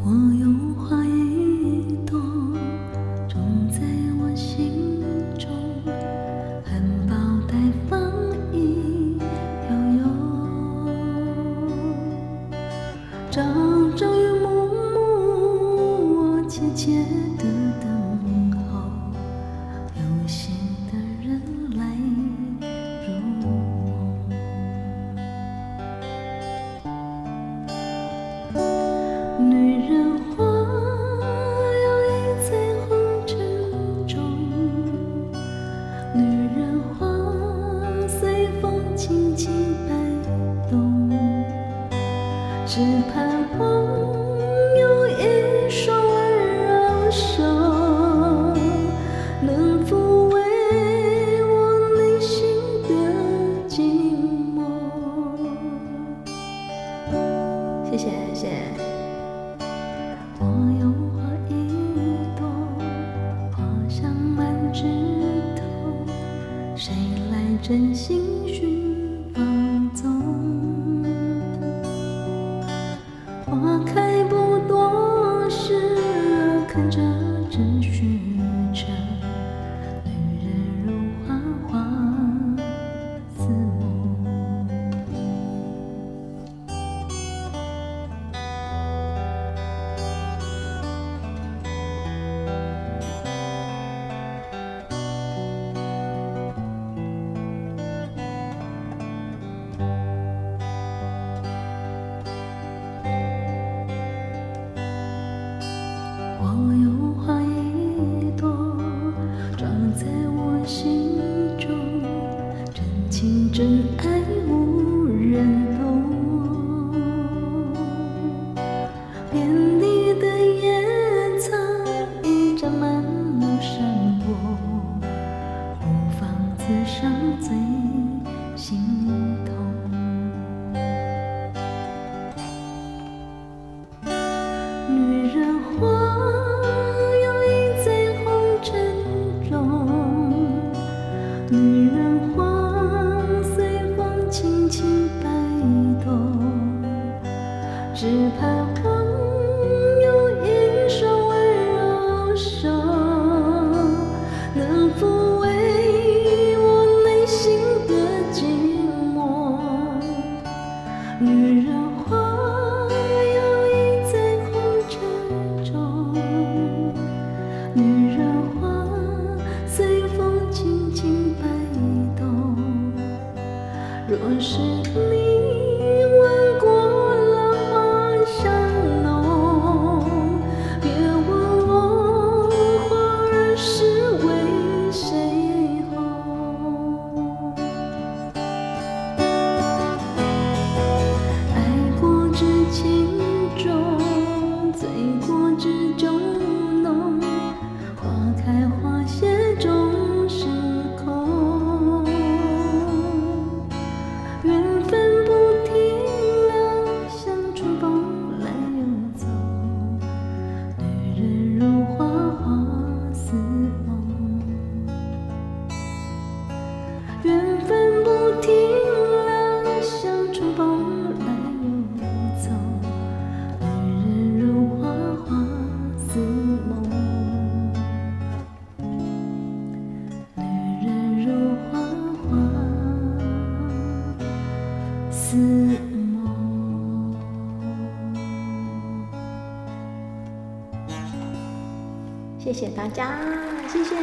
我有花一朵，种在我心中，含苞待放意悠悠。朝朝与暮暮，我切切地等候，有心的人来入梦。女人花摇曳在红尘中，女人花随风轻轻摆动，只盼望有一双温柔手，能抚慰我内心的寂寞。谢谢，谢谢。我有花一朵，花香满枝头，谁来真心寻芳踪？花开不多时，看着只虚着，女人如花，花似梦。我有花一朵，装在我心中，真情真爱无人懂。遍地的野草已长满了山坡，无妨此生最心痛。女人花摇曳在红尘中，女人花随风轻轻摆动，只盼望有一双温柔手，能抚慰我内心的寂寞。女人花摇曳在红尘中，女人花随风轻轻摆动。若是你闻过了花香浓，别问我花儿是为谁红。爱过知情重，醉过知酒浓，花开花谢终是空。缘分不停留，像春风来又走，女人如花，花似梦。缘分不停留，像春风来又走，女人如花，花似梦。女人如花，花似梦。谢谢大家，谢谢。